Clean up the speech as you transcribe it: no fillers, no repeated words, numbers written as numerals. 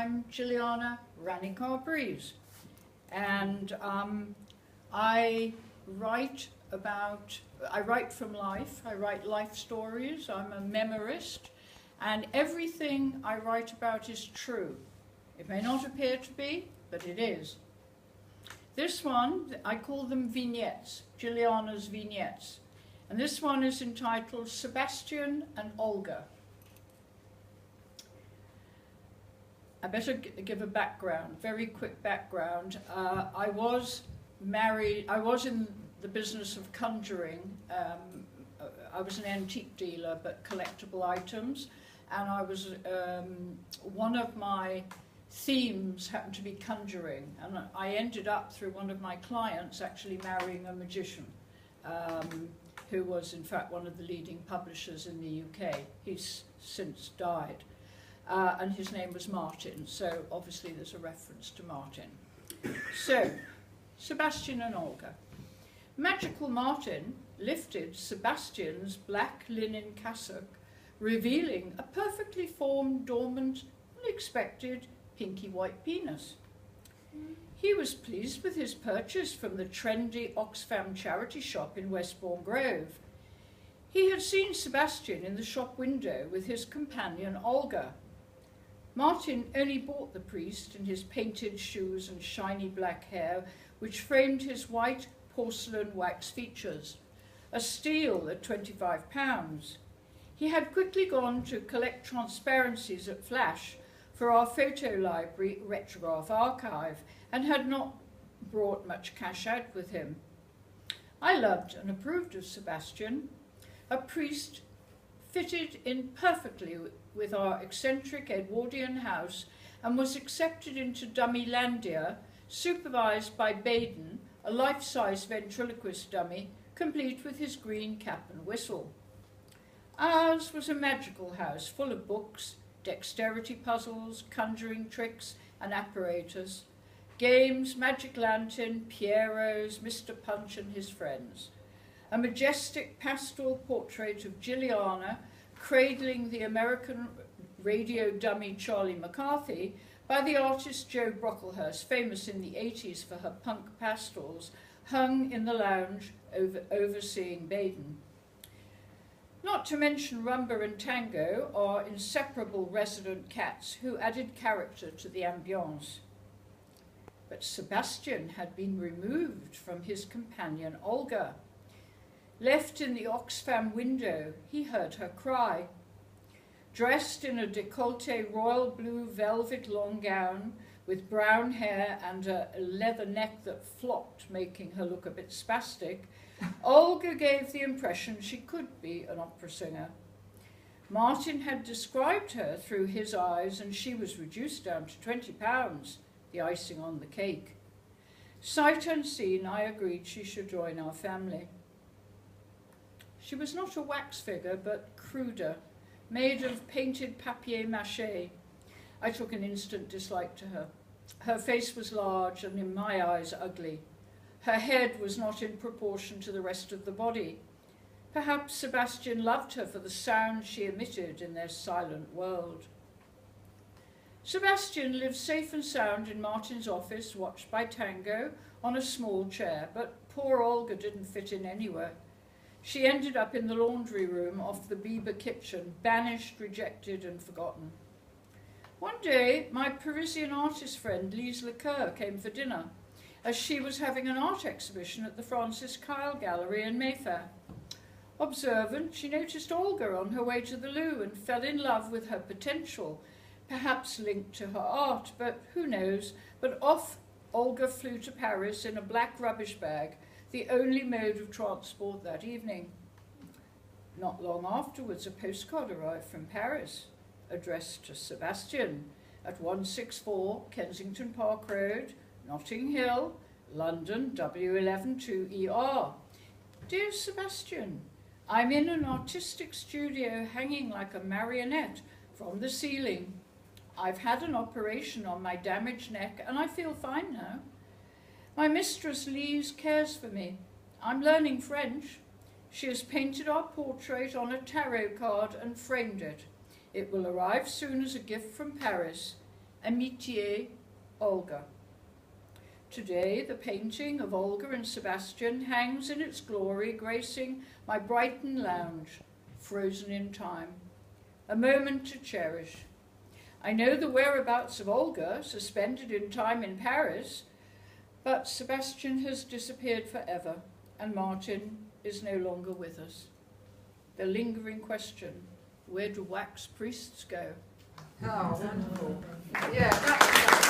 I'm Jilliana Ranicar-Breese, and I write from life. I write life stories. I'm a memorist, and everything I write about is true. It may not appear to be, but it is. This one, I call them vignettes, Jilliana's vignettes, and this one is entitled Sebastian and Olga. I better give a background, very quick background. I was married, I was in the business of conjuring. I was an antique dealer, but collectible items. And I was, one of my themes happened to be conjuring. And I ended up, through one of my clients, actually marrying a magician, who was in fact one of the leading publishers in the UK. He's since died. And his name was Martin, so obviously there's a reference to Martin. So, Sebastian and Olga. Magical Martin lifted Sebastian's black linen cassock, revealing a perfectly formed, dormant, unexpected, pinky white penis. He was pleased with his purchase from the trendy Oxfam charity shop in Westbourne Grove. He had seen Sebastian in the shop window with his companion Olga. Martin only bought the priest in his painted shoes and shiny black hair, which framed his white porcelain wax features, a steal at £25. He had quickly gone to collect transparencies at Flash for our photo library retrograph archive and had not brought much cash out with him. I loved and approved of Sebastian, a priest fitted in perfectly with our eccentric Edwardian house and was accepted into Dummylandia, supervised by Baden, a life-size ventriloquist dummy, complete with his green cap and whistle. Ours was a magical house full of books, dexterity puzzles, conjuring tricks and apparatus, games, magic lantern, Pierrots, Mr. Punch and his friends. A majestic pastoral portrait of Jilliana cradling the American radio dummy Charlie McCarthy by the artist Joe Brocklehurst, famous in the 80s for her punk pastorals, hung in the lounge overseeing Baden. Not to mention Rumba and Tango, our inseparable resident cats who added character to the ambiance. But Sebastian had been removed from his companion Olga. Left in the Oxfam window, he heard her cry. Dressed in a décolleté royal blue velvet long gown, with brown hair and a leather neck that flopped, making her look a bit spastic, Olga gave the impression she could be an opera singer. Martin had described her through his eyes, and she was reduced down to £20, the icing on the cake. Sight unseen, I agreed she should join our family. She was not a wax figure, but cruder, made of painted papier-mâché. I took an instant dislike to her. Her face was large and, in my eyes, ugly. Her head was not in proportion to the rest of the body. Perhaps Sebastian loved her for the sound she emitted in their silent world. Sebastian lived safe and sound in Martin's office, watched by Tango, on a small chair, but poor Olga didn't fit in anywhere. She ended up in the laundry room off the Bieber kitchen, banished, rejected, and forgotten. One day, my Parisian artist friend Lise Lecoeur came for dinner, as she was having an art exhibition at the Francis Kyle Gallery in Mayfair. Observant, she noticed Olga on her way to the loo and fell in love with her potential, perhaps linked to her art, but who knows. But off Olga flew to Paris in a black rubbish bag, the only mode of transport that evening. Not long afterwards, a postcard arrived from Paris, addressed to Sebastian at 164 Kensington Park Road, Notting Hill, London, W11 2ER. Dear Sebastian, I'm in an artistic studio hanging like a marionette from the ceiling. I've had an operation on my damaged neck and I feel fine now. My mistress Lise cares for me. I'm learning French. She has painted our portrait on a tarot card and framed it. It will arrive soon as a gift from Paris. Amitié, Olga. Today, the painting of Olga and Sebastian hangs in its glory, gracing my Brighton lounge, frozen in time. A moment to cherish. I know the whereabouts of Olga, suspended in time in Paris, but Sebastian has disappeared forever, and Martin is no longer with us. The lingering question, where do wax priests go? Oh, wonderful. Yeah, that's